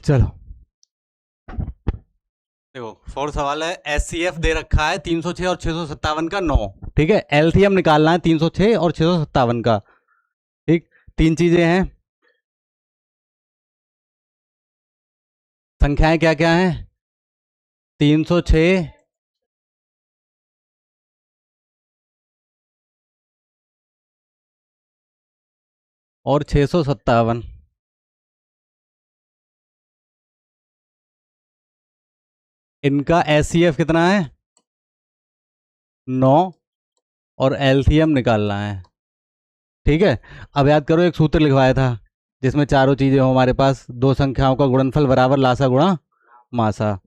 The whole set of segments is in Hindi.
चलो देखो, फोर सवाल है। एचसीएफ दे रखा है 306 और 657 का 9। ठीक है, एलसीएम निकालना है 306 और 657 का। ठीक, तीन चीजें हैं। संख्याएं क्या क्या हैं? 306 और 657। इनका एचसीएफ कितना है? 9। और एलसीएम निकालना है। ठीक है, अब याद करो, एक सूत्र लिखवाया था जिसमें चारों चीजें हो हमारे पास। दो संख्याओं का गुणनफल बराबर लासा गुणा मासा।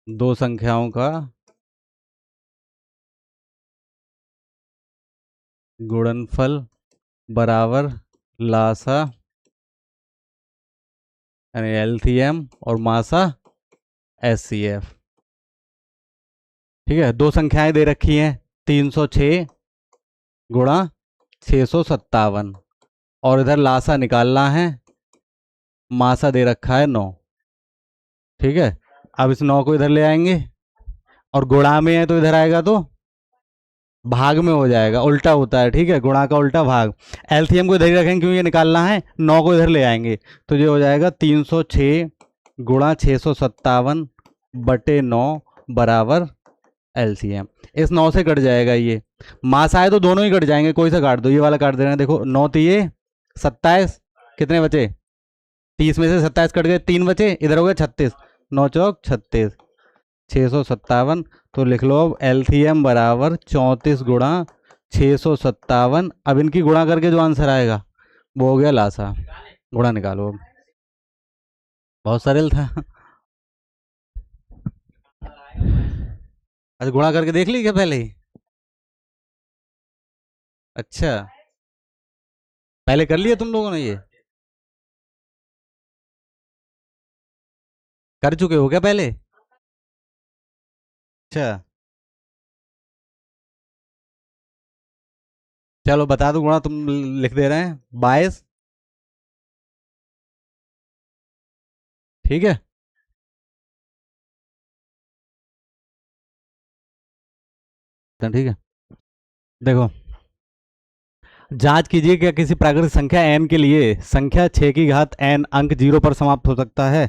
दो संख्याओं का गुणनफल बराबर लासा यानी एलसीएम और मासा एचसीएफ। ठीक है, दो संख्याएं दे रखी हैं 306 गुणा 657 और इधर लासा निकालना है। मासा दे रखा है 9। ठीक है, अब इस 9 को इधर ले आएंगे और गुणा में है तो इधर आएगा तो भाग में हो जाएगा, उल्टा होता है। ठीक है, गुणा का उल्टा भाग। एलसीएम को इधर ही रखेंगे क्योंकि ये निकालना है। 9 को इधर ले आएंगे तो ये हो जाएगा 306 गुणा 657 बटे 9 बराबर एलसीएम। इस 9 से कट जाएगा ये। मास आए तो दोनों ही कट जाएंगे, कोई सा काट दो, ये वाला काट देना। देखो 9 तो ये 27, कितने बचे? 30 में से 27 कट गए, 3 बचे, इधर हो गए 36। 9 चौक 36, 657। तो लिख लो अब एलसीएम बराबर 34 गुणा 657। अब इनकी गुणा करके जो आंसर आएगा वो हो गया लासा। गुणा निकालो अब। बहुत सरल था। अच्छा, गुणा करके देख ली क्या पहले ही? अच्छा, पहले कर लिया तुम लोगों ने ये? कर चुके हो क्या पहले? अच्छा, चलो बता दो गुणा, तुम लिख दे रहे हैं 22। ठीक है, तो ठीक है। देखो, जांच कीजिए क्या किसी प्राकृतिक संख्या n के लिए संख्या 6 की घात n अंक 0 पर समाप्त हो सकता है?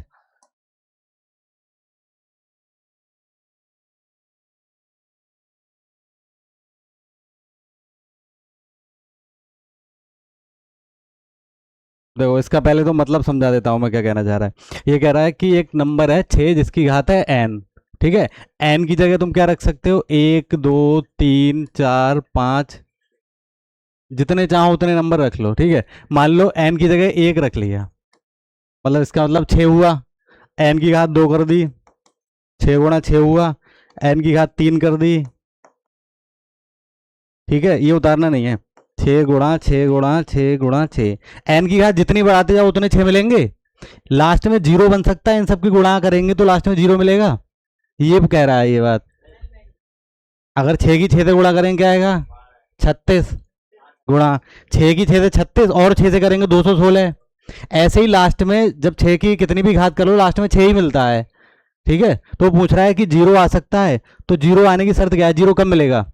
देखो, इसका पहले तो मतलब समझा देता हूं मैं क्या कहना चाह रहा है। ये कह रहा है कि एक नंबर है 6 जिसकी घात है n। ठीक है, n की जगह तुम क्या रख सकते हो? 1 2 3 4 5, जितने चाहो उतने नंबर रख लो। ठीक है, मान लो n की जगह 1 रख लिया, मतलब इसका मतलब 6 हुआ। n की घात 2 कर दी, 6 गुणा 6 हुआ। n की घात 3 कर दी। ठीक है, ये उतारना नहीं है। 6 गुणा 6 गुणा 6 गुणा 6। एन की घात जितनी बढ़ाते जाओ उतने 6 मिलेंगे। लास्ट में जीरो बन सकता है, इन सबकी गुणा करेंगे तो लास्ट में जीरो मिलेगा। ये कह रहा है ये बात। अगर 6 की 6 से गुणा करेंगे क्या आएगा? 36 गुणा 6 की 6 से 36 और 6 से करेंगे 216। ऐसे ही लास्ट में जब 6 की कितनी भी घात कर लो लास्ट में 6 ही मिलता है। ठीक है, तो पूछ रहा है कि जीरो आ सकता है, तो जीरो आने की शर्त क्या है? जीरो कब मिलेगा?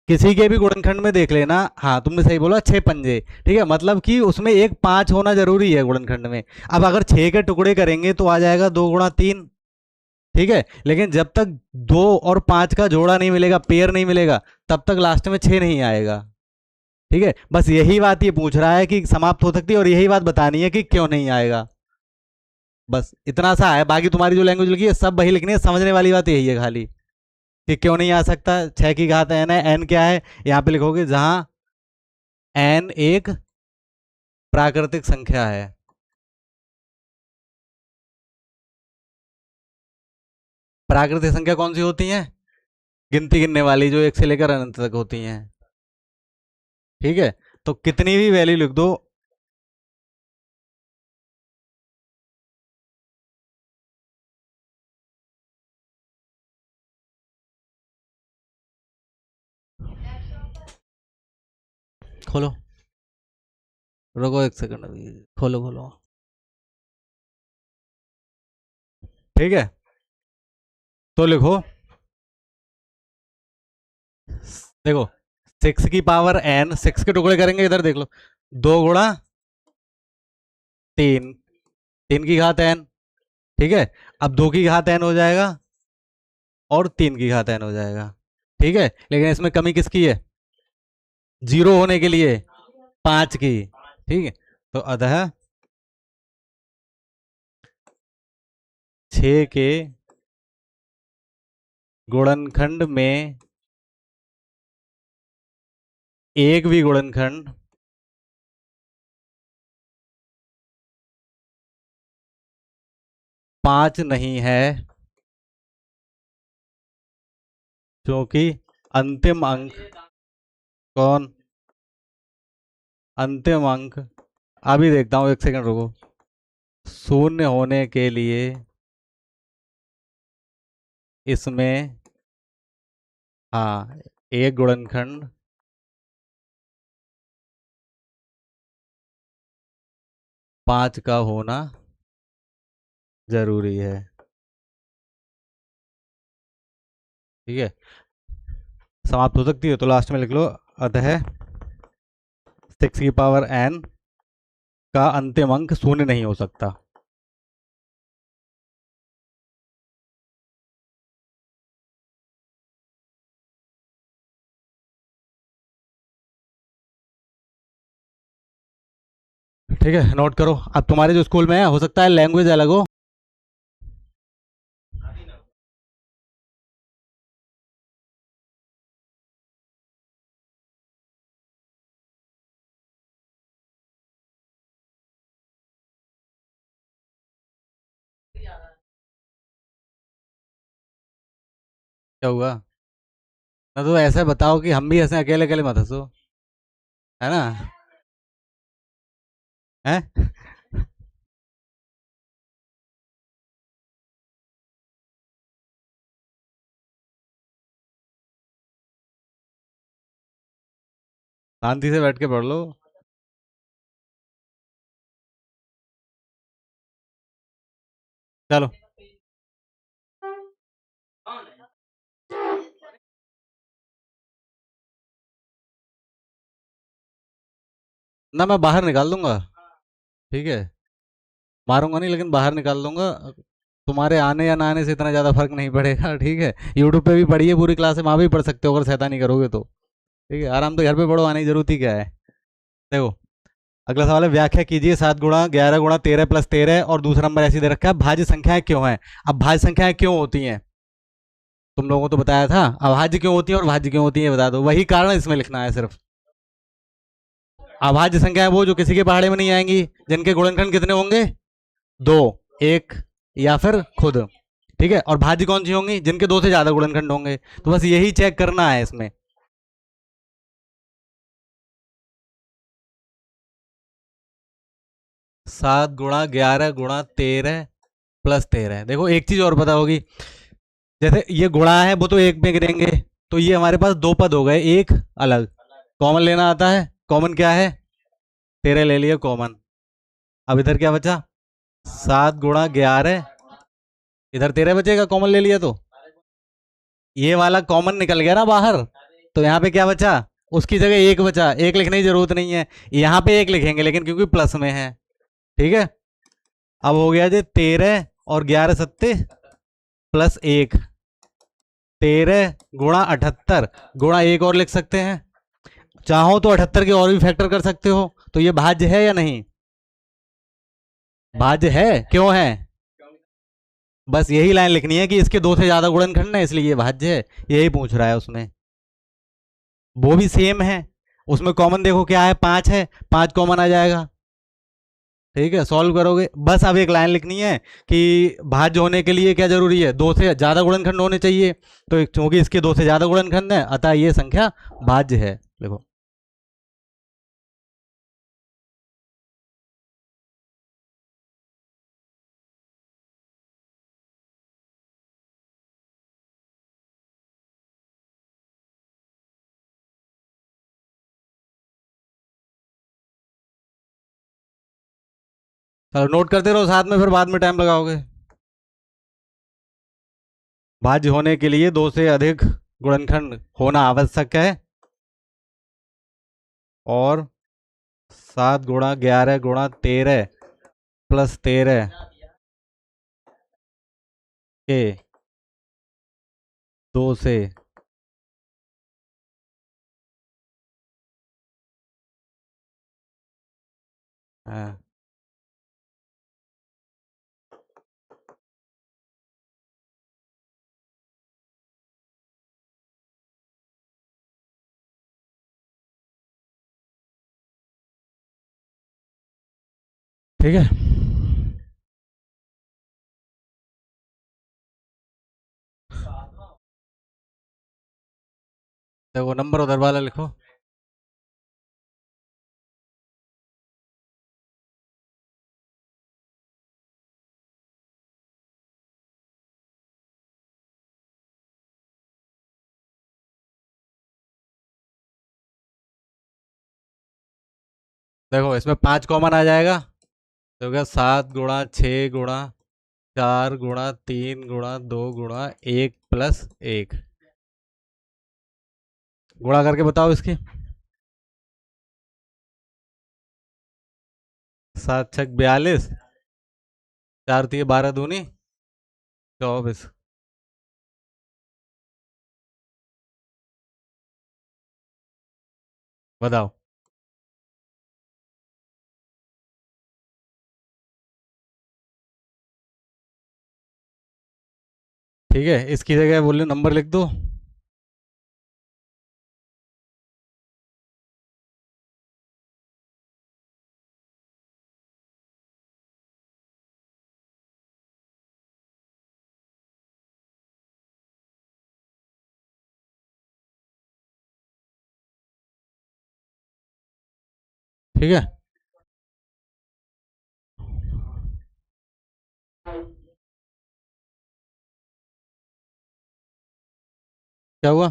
किसी के भी गुणनखंड में देख लेना। हाँ, तुमने सही बोला, 6 पंजे। ठीक है, मतलब कि उसमें एक 5 होना जरूरी है गुणनखंड में। अब अगर 6 के टुकड़े करेंगे तो आ जाएगा 2 गुणा 3। ठीक है, लेकिन जब तक 2 और 5 का जोड़ा नहीं मिलेगा, पेयर नहीं मिलेगा, तब तक लास्ट में 6 नहीं आएगा। ठीक है, बस यही बात ये पूछ रहा है कि समाप्त हो सकती है, और यही बात बतानी है कि क्यों नहीं आएगा। बस इतना सा है, बाकी तुम्हारी जो लैंग्वेज लिखी है सब वही लिखनी है। समझने वाली बात यही है खाली, कि क्यों नहीं आ सकता। 6 की घात n है, n क्या है यहाँ पे लिखोगे, जहां n एक प्राकृतिक संख्या है। प्राकृतिक संख्या कौन सी होती है? गिनती गिनने वाली, जो एक से लेकर अनंत तक होती हैं। ठीक है, तो कितनी भी वैल्यू लिख दो। खोलो, रुको एक सेकंड, अभी खोलो खोलो। ठीक है, तो लिखो, देखो, 6 की पावर n, 6 के टुकड़े करेंगे, इधर देख लो, 2 गुणा 3, 3 की घात n। ठीक है, अब 2 की घात n हो जाएगा और 3 की घात n हो जाएगा। ठीक है, लेकिन इसमें कमी किसकी है? जीरो होने के लिए 5 की। ठीक है, तो अतः 6 के गुणनखंड में एक भी गुणनखंड 5 नहीं है, क्योंकि अंतिम अंक, कौन? अंतिम अंक, अभी देखता हूँ, एक सेकंड रुको। शून्य होने के लिए इसमें, हाँ, एक गुणनखंड 5 का होना जरूरी है। ठीक है, समाप्त हो सकती है, तो लास्ट में लिख लो, अतः 6 की पावर n का अंतिम अंक शून्य नहीं हो सकता। ठीक है, नोट करो। अब तुम्हारे जो स्कूल में है, हो सकता है लैंग्वेज अलग हो। क्या हुआ? ना तो ऐसा बताओ कि हम भी ऐसे अकेले अकेले मत हंसो, है ना? है? शांति से बैठ के पढ़ लो। चलो, ना मैं बाहर निकाल दूंगा। ठीक है, मारूंगा नहीं, लेकिन बाहर निकाल दूंगा। तुम्हारे आने या ना आने से इतना ज़्यादा फर्क नहीं पड़ेगा। ठीक है, यूट्यूब पे भी पढ़िए पूरी क्लास है, वहाँ भी पढ़ सकते हो अगर शैतानी करोगे तो। ठीक है, आराम से घर पे पढ़ो, आने की जरूरत ही क्या है। देखो, अगला सवाल है, व्याख्या कीजिए 7 गुणा 11 गुणा 13 प्लस 13, और दूसरा नंबर ऐसी दे रखा है, भाज्य संख्याएं क्यों हैं। अब भाज्य संख्याएं क्यों होती हैं, तुम लोगों को तो बताया था, अभाज्य क्यों होती है और भाज्य क्यों होती है बता दो, वही कारण इसमें लिखना है सिर्फ। अभाज्य संख्याएं वो जो किसी के पहाड़े में नहीं आएंगी, जिनके गुणनखंड कितने होंगे? दो, एक, या फिर खुद। ठीक है, और भाज्य कौन सी होंगी? जिनके दो से ज्यादा गुणनखंड होंगे। तो बस यही चेक करना है इसमें। 7 गुणा 11 गुणा 13 प्लस 13, देखो एक चीज और पता होगी, जैसे ये गुणा है वो तो एक में गिनेंगे, तो ये हमारे पास दो पद हो गए, एक अलग, कॉमन लेना आता है। कॉमन क्या है? 13 ले लिया कॉमन। अब इधर क्या बचा? 7 गुणा 11, इधर 13 बचेगा कॉमन ले लिया तो। ये वाला कॉमन निकल गया ना बाहर, तो यहाँ पे क्या बचा? उसकी जगह एक बचा, एक लिखने की जरूरत नहीं है, यहाँ पे एक लिखेंगे, लेकिन क्योंकि प्लस में है। ठीक है, अब हो गया जी 13 और 11 सत्ते प्लस 1, 13 गुणा 78, गुणा एक और लिख सकते हैं, चाहो तो 78 के और भी फैक्टर कर सकते हो। तो ये भाज्य है या नहीं? भाज्य है, क्यों है? बस यही लाइन लिखनी है कि इसके दो से ज्यादा गुणनखंड है, इसलिए ये भाज्य है, यही पूछ रहा है उसमें। वो भी सेम है, उसमें कॉमन देखो क्या है, 5 है, 5 कॉमन आ जाएगा। ठीक है, सॉल्व करोगे, बस अब एक लाइन लिखनी है कि भाज्य होने के लिए क्या जरूरी है, दो से ज्यादा गुणनखंड होने चाहिए, तो क्योंकि इसके दो से ज्यादा गुणनखंड है, अतः ये संख्या भाज्य है। देखो, चलो नोट करते रहो साथ में, फिर बाद में टाइम लगाओगे। भाज्य होने के लिए दो से अधिक गुणनखंड होना आवश्यक है, और 7 × 11 × 13 +13 के दो से हाँ, ठीक है। देखो नंबर उधर वाला लिखो। देखो इसमें 5 कॉमन आ जाएगा, तो क्या 7 × 4 × 3 × 2 × 1 + 1। गुणा करके बताओ इसकी। 7 × 6 = 42, 4 × 3 = 12 × 2 = 24। बताओ। ठीक है, इसकी जगह बोलिए नंबर लिख दो। ठीक है, क्या हुआ?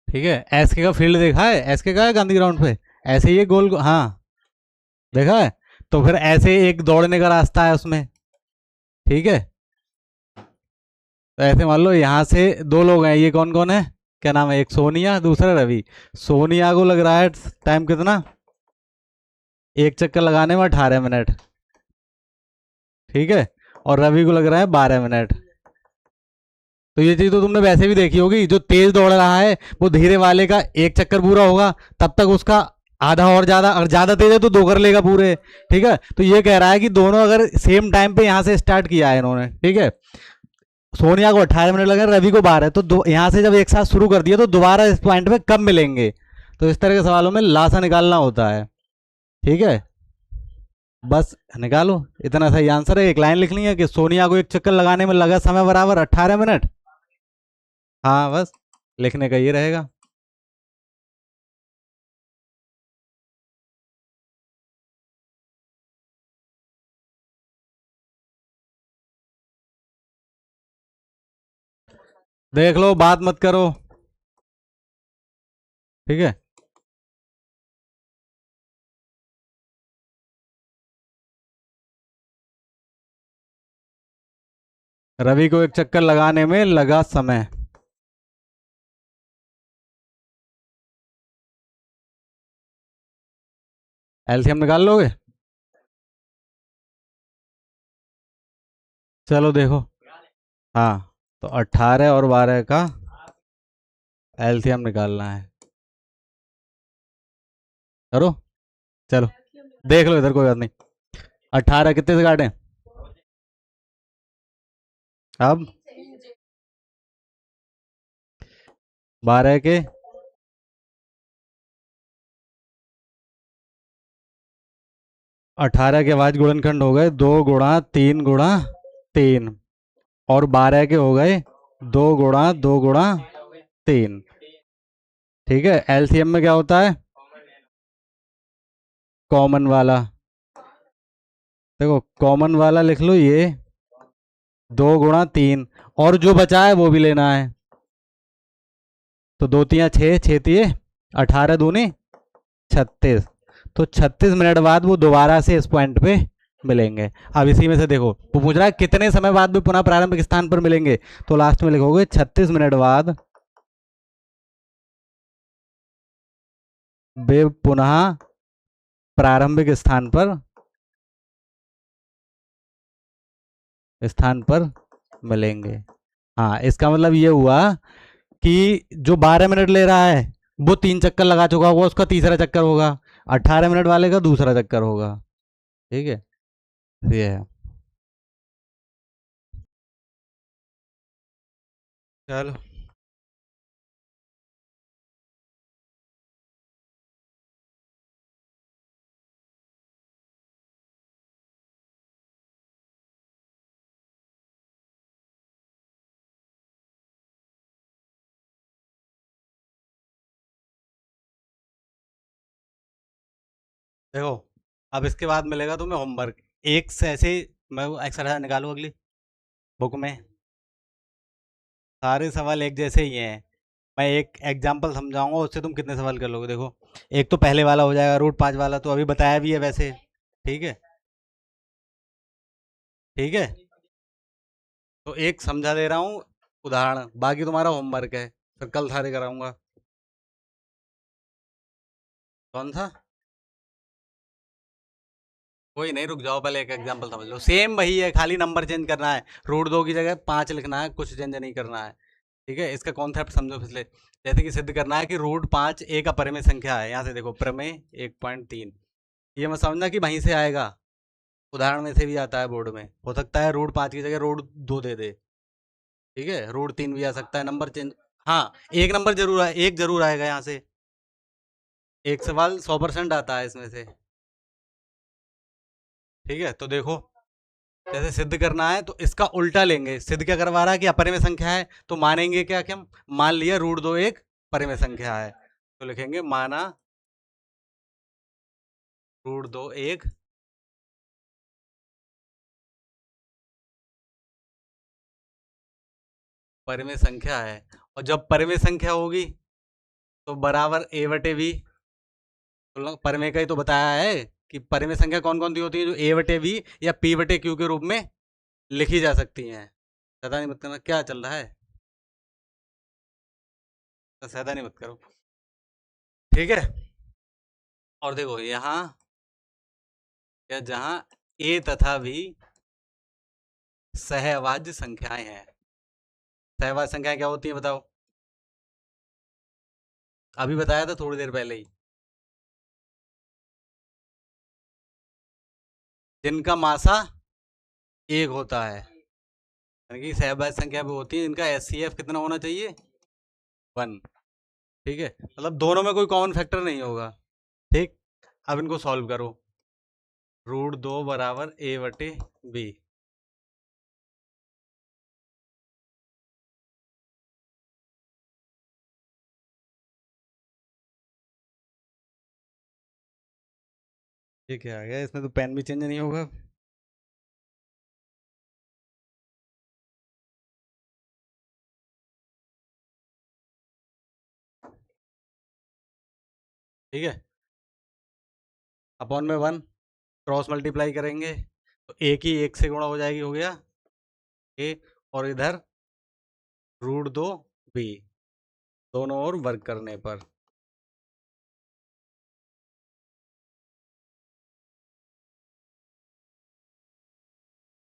ठीक है, एस के का फील्ड देखा है? एस के का है गांधी ग्राउंड पे, ऐसे ही है गोल हाँ, देखा है? तो फिर ऐसे एक दौड़ने का रास्ता है उसमें। ठीक है, तो ऐसे मान लो यहाँ से दो लोग हैं, ये कौन कौन है, क्या नाम है, एक सोनिया दूसरा रवि। सोनिया को लग रहा है टाइम कितना, एक चक्कर लगाने में 18 मिनट। ठीक है, और रवि को लग रहा है 12 मिनट। तो ये चीज तो तुमने वैसे भी देखी होगी, जो तेज दौड़ रहा है वो धीरे वाले का एक चक्कर पूरा होगा, तब तक उसका आधा और ज्यादा, अगर ज्यादा तेज है तो दो कर लेगा पूरे। ठीक है, तो ये कह रहा है कि दोनों अगर सेम टाइम पे यहाँ से स्टार्ट किया है इन्होंने, ठीक है, सोनिया को 18 मिनट लगे, रवि को 12, तो यहाँ से जब एक साथ शुरू कर दिया तो दोबारा इस पॉइंट पे कब मिलेंगे। तो इस तरह के सवालों में लासा निकालना होता है। ठीक है, बस निकालो। इतना सही आंसर है, एक लाइन लिखनी है कि सोनिया को एक चक्कर लगाने में लगा समय बराबर 18 मिनट। हाँ बस, लिखने का ये रहेगा। देख लो, बात मत करो। ठीक है, रवि को एक चक्कर लगाने में लगा समय। एलसीएम निकाल लोगे? चलो देखो। हाँ, तो 18 और 12 का एलसीएम निकालना है। करो, चलो देख लो इधर, कोई बात नहीं। 18 कितने से काटें अब? 12 के 18 के बाद गुणनखंड हो गए 2 गुणा 3 गुणा 3, और 12 के हो गए 2 गुणा 2 गुणा 3। ठीक है, एलसीएम में क्या होता है? कॉमन वाला। देखो कॉमन वाला लिख लो, ये 2 गुणा 3, और जो बचा है वो भी लेना है। तो 2 3 6, 6 3 18 दूनी 36। तो 36 मिनट बाद वो दोबारा से इस पॉइंट पे मिलेंगे। अब इसी में से देखो वो पूछ रहा है कितने समय बाद भी पुनः प्रारंभिक स्थान पर मिलेंगे, तो लास्ट में लिखोगे 36 मिनट बाद वे पुनः प्रारंभिक स्थान पर मिलेंगे। हाँ, इसका मतलब ये हुआ कि जो 12 मिनट ले रहा है वो 3 चक्कर लगा चुका होगा, उसका तीसरा चक्कर होगा। 18 मिनट वाले का दूसरा चक्कर होगा। ठीक है, ये है। चलो, देखो अब इसके बाद मिलेगा तुम्हें होमवर्क। एक से ऐसे मैं एक्सरसाइज निकालू अगली बुक में, सारे सवाल एक जैसे ही हैं। मैं एक एग्जांपल समझाऊंगा, उससे तुम कितने सवाल कर लोगे। देखो, एक तो पहले वाला हो जाएगा, रूट 5 वाला तो अभी बताया भी है वैसे। ठीक है, ठीक है। तो एक समझा दे रहा हूँ उदाहरण, बाकी तुम्हारा होमवर्क है, फिर कल सारे कराऊंगा। कौन सा? कोई नहीं, रुक जाओ, पहले एक एग्जांपल समझ लो। सेम वही है, खाली नंबर चेंज करना है। रूट 2 की जगह 5 लिखना है, कुछ चेंज नहीं करना है। ठीक है, इसका कॉन्सेप्ट समझो पिछले। जैसे कि सिद्ध करना है कि रूट 5 एक अपरिमेय संख्या है। यहाँ से देखो प्रमेय 1.3, ये मत समझना कि वहीं से आएगा, उदाहरण में से भी आता है बोर्ड में। हो सकता है रूट 5 की जगह रूट 2 दे दे। ठीक है, रूट 3 भी आ सकता है, नंबर चेंज। हाँ, एक नंबर जरूर आए, एक जरूर आएगा यहाँ से। एक सवाल 100% आता है इसमें से। ठीक है, तो देखो, जैसे सिद्ध करना है तो इसका उल्टा लेंगे। सिद्ध क्या करवा रहा है कि अपरिमेय संख्या है, तो मानेंगे क्या कि हम मान लिया रूट 2 एक परिमेय संख्या है, तो लिखेंगे माना रूट 2 एक परिमेय संख्या है। और जब परिमेय संख्या होगी तो बराबर A/V। तो परिमेय का ही तो बताया है कि परिमेय संख्या कौन कौन सी होती है, जो A/V या P/Q के रूप में लिखी जा सकती हैं। ज्यादा नहीं मत करना, क्या चल रहा है, तो ज्यादा नहीं मत करो। ठीक है, और देखो यहाँ या जहाँ A तथा V सहअभाज्य संख्याएं हैं। सहअभाज्य संख्याएं क्या होती हैं बताओ? अभी बताया था थोड़ी देर पहले ही, जिनका मासा 1 होता है। यानी कि सहअभाज्य संख्या वो होती है जिनका HCF कितना होना चाहिए, 1। ठीक है, मतलब दोनों में कोई कॉमन फैक्टर नहीं होगा। ठीक, अब इनको सॉल्व करो। रूट 2 बराबर A/B। ये क्या आ गया, इसमें तो पेन भी चेंज नहीं होगा। ठीक है, अपॉन में 1, क्रॉस मल्टीप्लाई करेंगे तो एक ही एक से गुणा हो जाएगी, हो गया ए। और इधर रूट 2 B, दोनों ओर वर्क करने पर।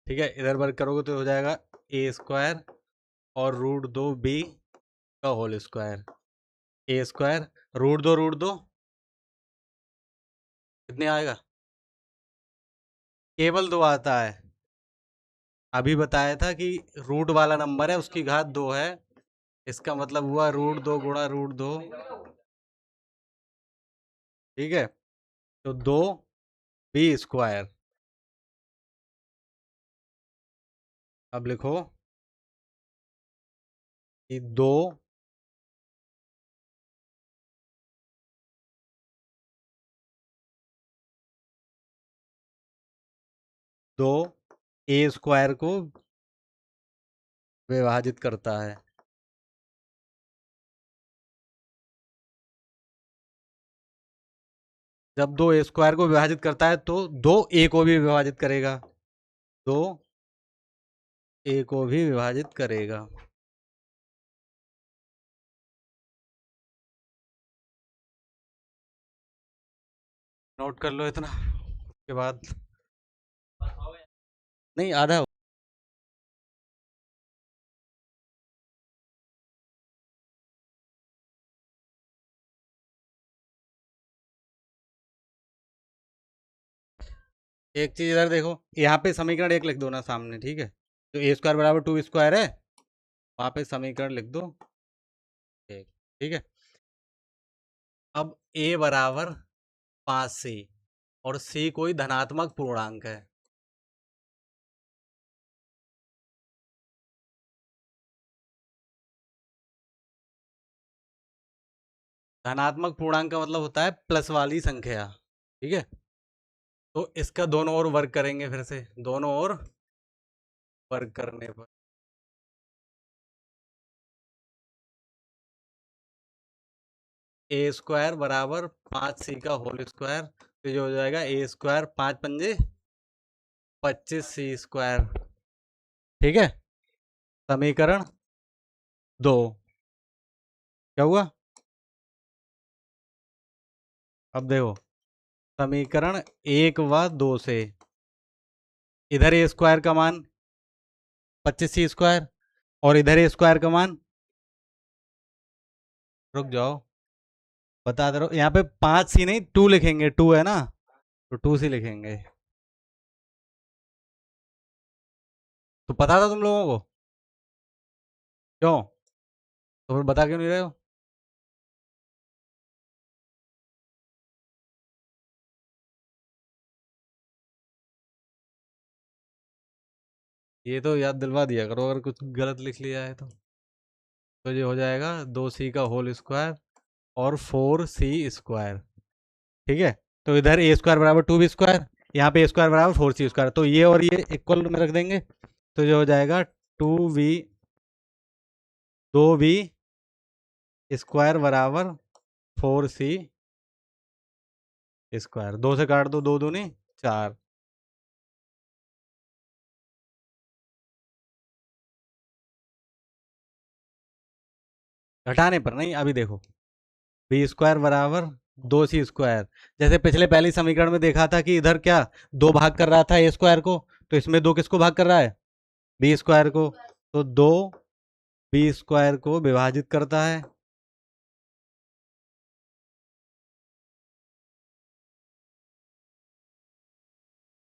ठीक है, इधर वर्क करोगे तो हो जाएगा A² और रूट 2 B का होल स्क्वायर। A² रूट दो कितने आएगा? केवल 2 आता है। अभी बताया था कि रूट वाला नंबर है, उसकी घात 2 है। इसका मतलब हुआ रूट 2 गुणा रूट 2। ठीक है, तो 2 बी स्क्वायर। अब लिखो कि दो ए स्क्वायर को विभाजित करता है। जब दो ए स्क्वायर को विभाजित करता है तो दो ए को भी विभाजित करेगा, दो ए को भी विभाजित करेगा। नोट कर लो इतना, उसके बाद नहीं आधा। एक चीज इधर देखो, यहाँ पे समीकरण एक लिख दो ना सामने, ठीक है। तो ए स्क्वायर बराबर टू स्क्वायर है, वहां पे समीकरण लिख दो एक, ठीक है। अब ए बराबर 5c और c कोई धनात्मक पूर्णांक है। धनात्मक पूर्णांक का मतलब होता है प्लस वाली संख्या, ठीक है। तो इसका दोनों ओर वर्ग करेंगे, फिर से दोनों ओर वर्ग करने पर ए स्क्वायर बराबर 5c का होल स्क्वायर, तो जो हो जाएगा ए स्क्वायर 5 पंजे 25c स्क्वायर, ठीक है। समीकरण 2 क्या हुआ? अब देखो, समीकरण 1 व 2 से इधर ए स्क्वायर का मान 25c स्क्वायर और इधर ए स्क्वायर का मान, रुक जाओ बता दे रहा हूँ, यहाँ पे 5c नहीं 2 लिखेंगे, 2 है ना, तो 2c लिखेंगे। तो पता था तुम लोगों को? क्यों? तो फिर बता क्यों नहीं रहे हो? ये तो याद दिलवा दिया करो अगर कुछ गलत लिख लिया है तो ये हो जाएगा 2c का होल स्क्वायर और 4c स्क्वायर, ठीक है। तो इधर ए स्क्वायर बराबर 2b स्क्वायर, यहाँ पे ए स्क्वायर बराबर 4c स्क्वायर, तो ये और ये इक्वल में रख देंगे, तो ये हो जाएगा 2b 2b स्क्वायर बराबर 4c स्क्वायर। दो से काट दो, दो दूनी 4। घटाने पर नहीं, अभी देखो बी स्क्वायर बराबर 2c स्क्वायर। जैसे पिछले पहले समीकरण में देखा था कि इधर क्या दो भाग कर रहा था ए स्क्वायर को, तो इसमें दो किसको भाग कर रहा है? बी स्क्वायर को। तो दो बी स्क्वायर को विभाजित करता है,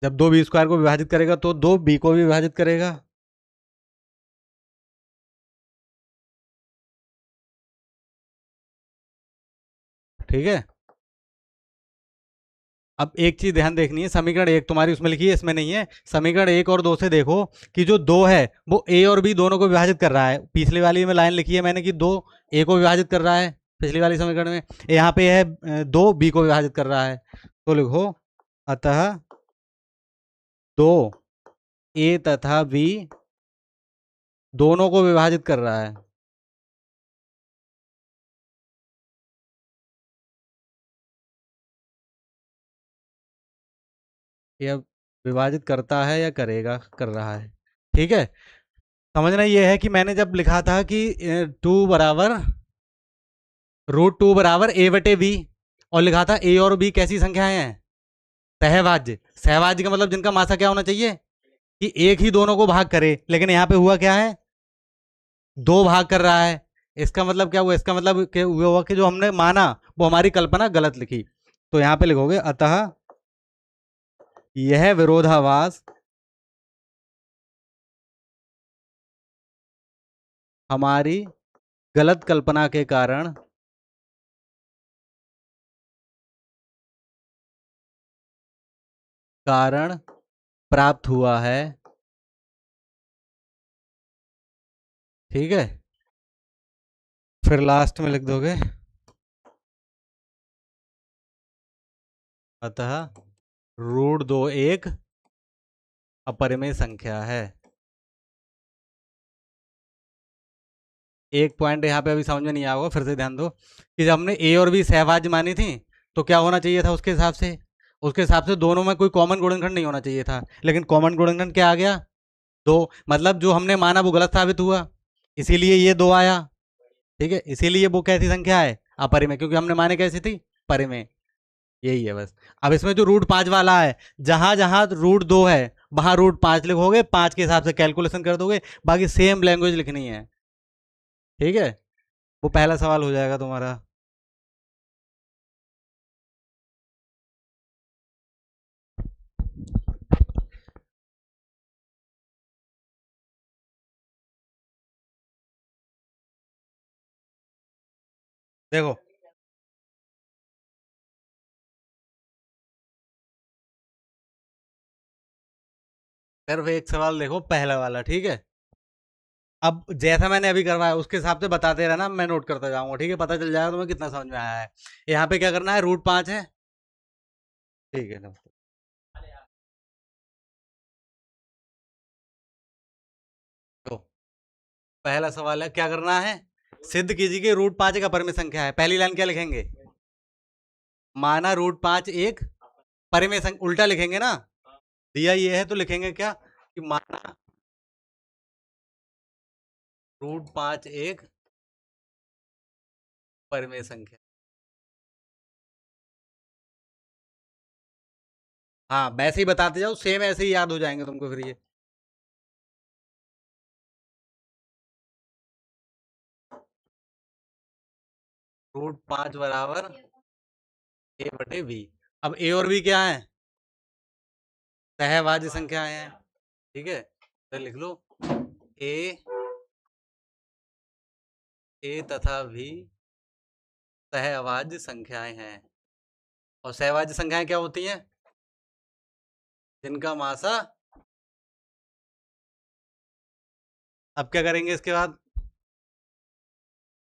जब दो बी स्क्वायर को विभाजित करेगा तो दो बी को भी विभाजित करेगा, ठीक है। अब एक चीज ध्यान देखनी है, समीकरण एक तुम्हारी उसमें लिखी है, इसमें नहीं है। समीकरण 1 और 2 से देखो कि जो 2 है वो ए और बी दोनों को विभाजित कर रहा है। पिछली वाली में लाइन लिखी है मैंने कि 2 ए को विभाजित कर रहा है, पिछली वाली समीकरण में। यहाँ पे है 2 बी को विभाजित कर रहा है, तो लिखो अतः 2 ए तथा बी दोनों को विभाजित कर रहा है। यह विभाजित करता है या करेगा, कर रहा है, ठीक है। समझना यह है कि मैंने जब लिखा था कि 2 बराबर √2 बराबर ए बटे बी, और लिखा था ए और बी कैसी संख्याएं हैं? सहभाज्य। सहभाज्य का मतलब जिनका मासा क्या होना चाहिए कि एक ही दोनों को भाग करे, लेकिन यहाँ पे हुआ क्या है? दो भाग कर रहा है। इसका मतलब क्या हुआ? इसका मतलब हुआ कि जो हमने माना वो हमारी कल्पना गलत लिखी। तो यहाँ पे लिखोगे अतः यह विरोधाभास हमारी गलत कल्पना के कारण कारण प्राप्त हुआ है। ठीक है, फिर लास्ट में लिख दोगे अतः √2 एक अपरिमेय संख्या है। एक पॉइंट यहाँ पे अभी समझ में नहीं आया होगा, फिर से ध्यान दो कि जब हमने ए और बी सहभाज्य मानी थी तो क्या होना चाहिए था उसके हिसाब से दोनों में कोई कॉमन गुणनखंड नहीं होना चाहिए था, लेकिन कॉमन गुणनखंड क्या आ गया? दो। मतलब जो हमने माना वो गलत साबित हुआ, इसीलिए ये दो आया। ठीक है, इसीलिए वो कैसी संख्या है? अपरिमेय, क्योंकि हमने माने कैसी थी? परिमेय। यही है बस। अब इसमें जो √5 वाला है, जहां जहां √2 है वहां √5 लिखोगे, 5 के हिसाब से कैलकुलेशन कर दोगे, बाकी सेम लैंग्वेज लिखनी है। ठीक है, वो पहला सवाल हो जाएगा तुम्हारा। देखो, सिर्फ एक सवाल देखो, पहला वाला। ठीक है, अब जैसा मैंने अभी करवाया उसके हिसाब से बताते रहना, मैं नोट करता जाऊंगा। ठीक है, पता चल जाएगा तुम्हें कितना समझ में आया है। यहाँ पे क्या करना है? √5 है। ठीक है, नमस्ते। तो पहला सवाल है, क्या करना है? सिद्ध कीजिए कि √5 एक अपरिमेय संख्या है। पहली लाइन क्या लिखेंगे? माना √5 एक परिमेय संख्या, उल्टा लिखेंगे ना। दिया ये है तो लिखेंगे क्या कि माना √5 एक परिमेय संख्या। हाँ, वैसे ही बताते जाओ, सेम ऐसे ही याद हो जाएंगे तुमको फिर ये। √5 बराबर a/b। अब ए और बी क्या है? सहभाज्य संख्याएं हैं। ठीक है, तो लिख लो ए ए तथा भी सहभाज्य संख्याएं हैं। और सहभाज्य संख्याएं क्या होती हैं? जिनका मासा। अब क्या करेंगे इसके बाद?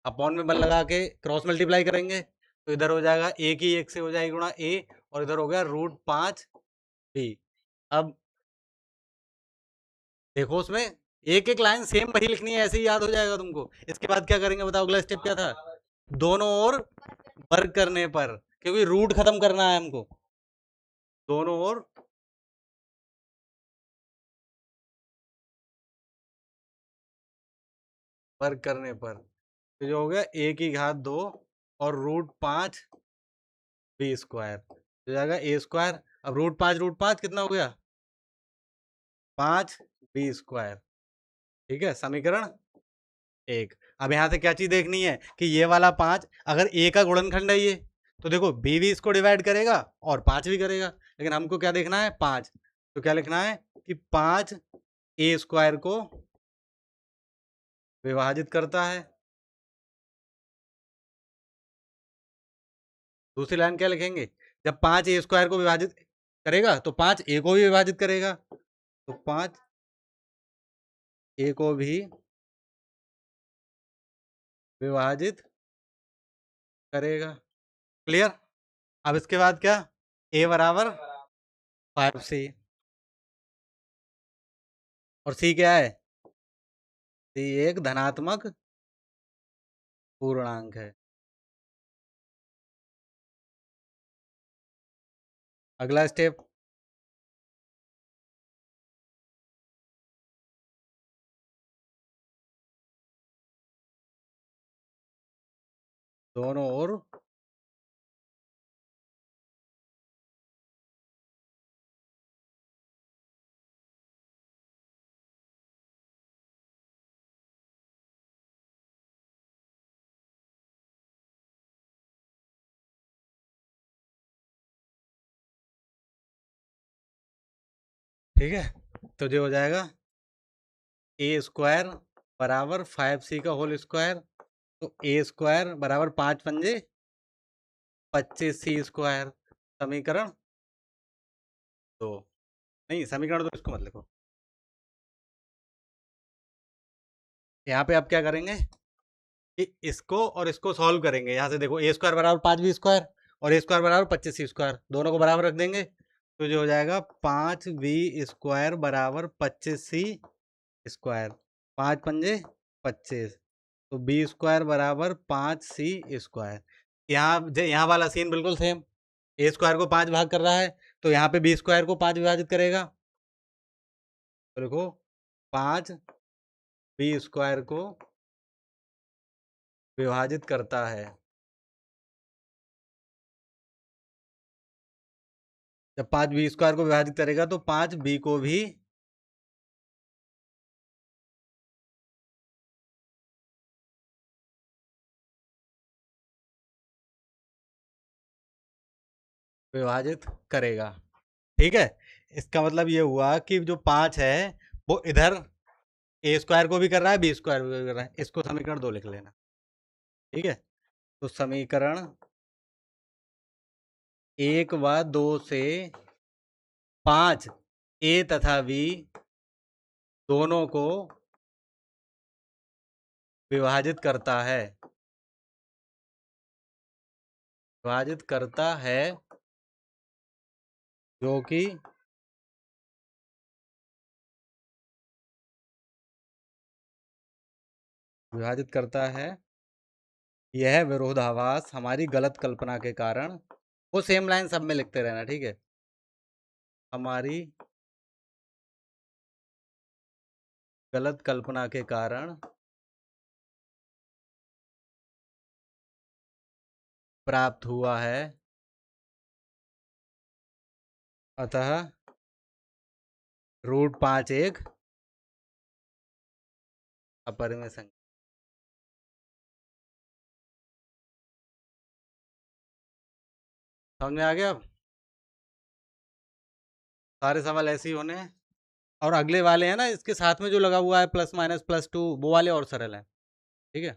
अपॉन में बल लगा के क्रॉस मल्टीप्लाई करेंगे, तो इधर हो जाएगा ए की एक से हो जाएगी गुणा ए, और इधर हो गया √5 b। अब देखो उसमें एक एक लाइन सेम वही लिखनी है, ऐसे ही याद हो जाएगा तुमको। इसके बाद क्या करेंगे बताओ, अगला स्टेप क्या था? दोनों ओर वर्ग करने पर, क्योंकि रूट खत्म करना है हमको। दोनों ओर वर्ग करने पर, तो जो हो गया a⁻2 और √5 b² हो जाएगा a²। अब √5 कितना हो गया? 5 b²। ठीक है, समीकरण एक। अब यहाँ से क्या चीज देखनी है कि ये वाला 5 अगर a का गुणनखंड है ये, तो देखो b भी इसको डिवाइड करेगा और 5 भी करेगा, लेकिन हमको क्या देखना है? 5। तो क्या लिखना है कि 5 a² को विभाजित करता है। दूसरी लाइन क्या लिखेंगे? जब 5 a² को विभाजित करेगा तो 5 a को भी विभाजित करेगा, तो 5 a को भी विभाजित करेगा। क्लियर? अब इसके बाद क्या? a बराबर 5c, और c क्या है? c एक धनात्मक पूर्णांक है। अगला स्टेप, दोनों ओर ठीक है, तो जो हो जाएगा a² बराबर 5c का होल स्क्वायर, तो a² बराबर 5×5 = 25c²। समीकरण 2। नहीं, समीकरण 2 इसको मत लिखो। यहाँ पे आप क्या करेंगे कि इसको और इसको सॉल्व करेंगे। यहाँ से देखो ए स्क्वायर बराबर 5b² और ए स्क्वायर बराबर 25c², दोनों को बराबर रख देंगे तो जो हो जाएगा 5b² बराबर 25c²। 5×5 = 25, तो b² बराबर 5c²। यहाँ वाला सीन बिल्कुल सेम, ए स्क्वायर को 5 भाग कर रहा है तो यहाँ पे b² को 5 विभाजित करेगा। तो देखो 5b² को विभाजित करता है। जब 5b² को विभाजित करेगा तो 5b को भी विभाजित करेगा। ठीक है, इसका मतलब ये हुआ कि जो 5 है वो इधर a² को भी कर रहा है, b² को भी कर रहा है। इसको समीकरण 2 लिख लेना। ठीक है, तो समीकरण 1 व 2 से 5 a तथा b दोनों को विभाजित करता है, विभाजित करता है, जो कि विभाजित करता है। यह विरोधाभास हमारी गलत कल्पना के कारण, वो सेम लाइन सब में लिखते रहना। ठीक है, हमारी गलत कल्पना के कारण प्राप्त हुआ है, अतः √5 एक अपरिमेय संख्या। समझ में आ गया? अब सारे सवाल ऐसे ही होने हैं। और अगले वाले हैं ना, इसके साथ में जो लगा हुआ है +- +2, वो वाले और सरल हैं। ठीक है।